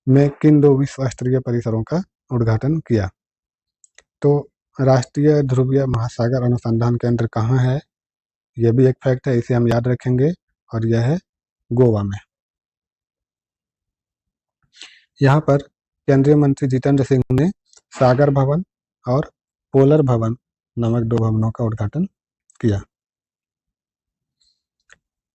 में किन 2 विश्व स्तरीय परिसरों का उद्घाटन किया? तो राष्ट्रीय ध्रुवीय महासागर अनुसंधान केंद्र कहाँ है? यह भी एक फैक्ट है, इसे हम याद रखेंगे। और यह है गोवा में। यहाँ पर केंद्रीय मंत्री जितेंद्र सिंह ने सागर भवन और पोलर भवन नामक 2 भवनों का उद्घाटन किया।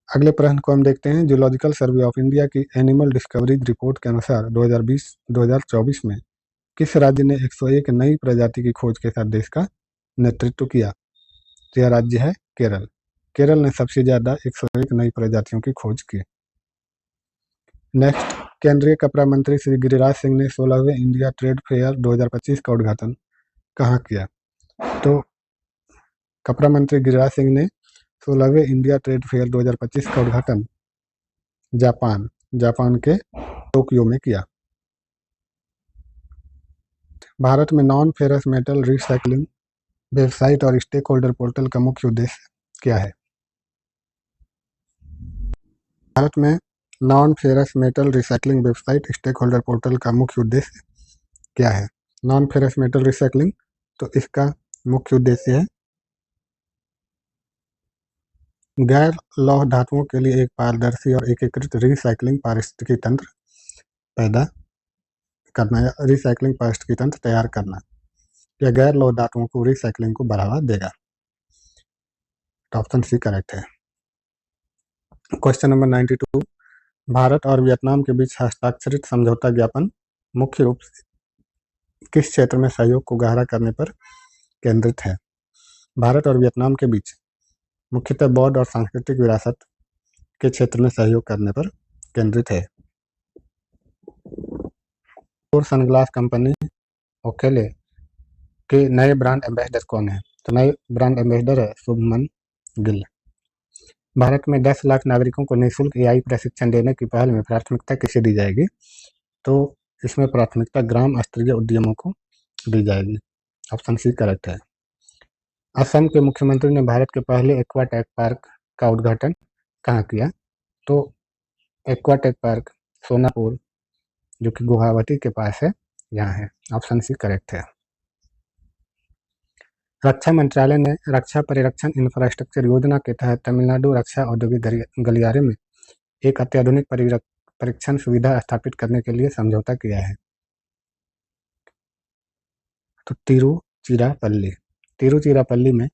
अगले प्रश्न को हम देखते हैं। जूलॉजिकल सर्वे ऑफ इंडिया की एनिमल डिस्कवरीज रिपोर्ट के अनुसार 2024 में किस राज्य ने 101 नई प्रजाति की खोज के साथ देश का नेतृत्व किया? यह राज्य है केरल। केरल ने सबसे ज्यादा 101 नई प्रजातियों की खोज की। नेक्स्ट, केंद्रीय कपड़ा मंत्री श्री गिरिराज सिंह ने 16वें इंडिया ट्रेड फेयर 2025 का उद्घाटन कहाँ किया? तो कपड़ा मंत्री गिरिराज सिंह ने 16वें इंडिया ट्रेड फेयर 2025 का उद्घाटन जापान के टोक्यो में किया। भारत में non ferrous metal recycling website और स्टेक होल्डर पोर्टल का मुख्य उद्देश्य क्या है? भारत में non ferrous metal recycling website stakeholder portal का मुख्य उद्देश्य क्या है? नॉन फेरस मेटल रिसाइकलिंग, तो इसका मुख्य उद्देश्य है गैर लौह धातुओं के लिए एक पारदर्शी और एकीकृत रिसाइकलिंग पारिस्थितिकी तंत्र पैदा करना या रिसाइकलिंग पारिस्थितिकी तंत्र तैयार करना। यह गैर लौह धातुओं को रिसाइकलिंग को बढ़ावा देगा। ऑप्शन सी करेक्ट है। क्वेश्चन नंबर 92, भारत और वियतनाम के बीच हस्ताक्षरित समझौता ज्ञापन मुख्य रूप से किस क्षेत्र में सहयोग को गहरा करने पर केंद्रित है? भारत और वियतनाम के बीच मुख्यतः बौद्ध और सांस्कृतिक विरासत के क्षेत्र में सहयोग करने पर केंद्रित है। और सनग्लास कंपनी ओकेले के नए ब्रांड एम्बेसडर कौन है? तो नए ब्रांड एम्बेसडर है शुभमन गिल। भारत में 10 लाख नागरिकों को निःशुल्क एआई प्रशिक्षण देने की पहल में प्राथमिकता किसे दी जाएगी? तो इसमें प्राथमिकता ग्राम स्तरीय उद्यमों को दी जाएगी। ऑप्शन सी करेक्ट है। असम के मुख्यमंत्री ने भारत के पहले एक्वाटेक पार्क का उद्घाटन कहाँ किया? तो एक्वाटेक पार्क सोनापुर, जो कि गुवाहाटी के पास है, यहाँ है। ऑप्शन सी करेक्ट है। रक्षा मंत्रालय ने रक्षा परिरक्षण इंफ्रास्ट्रक्चर योजना के तहत तमिलनाडु रक्षा औद्योगिक गलियारे में एक अत्याधुनिक परीक्षण सुविधा स्थापित करने के लिए समझौता किया है। तो तिरुचिरापल्ली में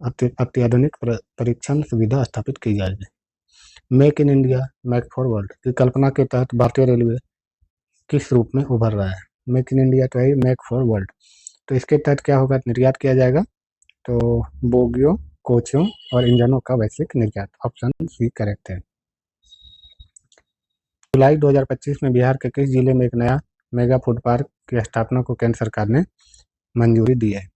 अत्याधुनिक परीक्षण सुविधा स्थापित की जाएगी। Make in India make for world की कल्पना के तहत भारतीय रेलवे किस रूप में उभर रहा है? मेक इन इंडिया तो है मेक फॉर वर्ल्ड, तो इसके तहत क्या होगा? निर्यात किया जाएगा। तो बोगियों, कोचों और इंजनों का वैश्विक निर्यात। ऑप्शन सी करेक्ट है। जुलाई 2025 में बिहार के किस जिले में एक नया मेगा फूड पार्क की स्थापना को केंद्र सरकार ने मंजूरी दी है?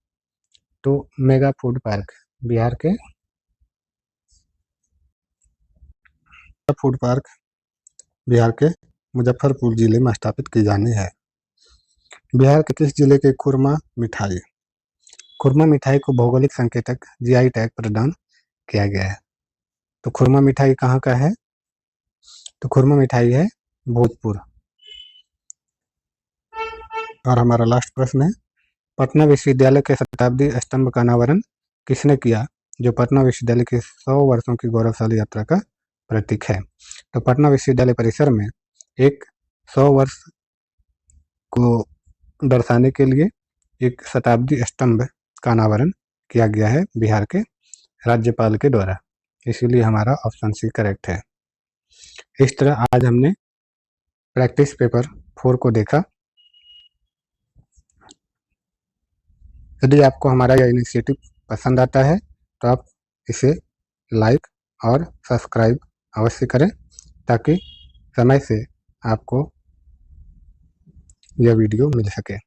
तो मेगा फूड पार्क बिहार के मुजफ्फरपुर जिले में स्थापित की जानी है। बिहार के किस जिले के खुरमा मिठाई को भौगोलिक संकेतक जीआई टैग प्रदान किया गया है? तो खुरमा मिठाई कहाँ का है? तो खुरमा मिठाई है भोजपुर। और हमारा लास्ट प्रश्न है, पटना विश्वविद्यालय के शताब्दी स्तंभ का अनावरण किसने किया, जो पटना विश्वविद्यालय की 100 वर्षों की गौरवशाली यात्रा का प्रतीक है? तो पटना विश्वविद्यालय परिसर में एक 100 वर्ष को दर्शाने के लिए एक शताब्दी स्तंभ का अनावरण किया गया है बिहार के राज्यपाल के द्वारा, इसीलिए हमारा ऑप्शन सी करेक्ट है। इस तरह आज हमने प्रैक्टिस पेपर 4 को देखा। यदि आपको हमारा यह इनिशिएटिव पसंद आता है तो आप इसे लाइक और सब्सक्राइब अवश्य करें, ताकि समय से आपको यह वीडियो मिल सके।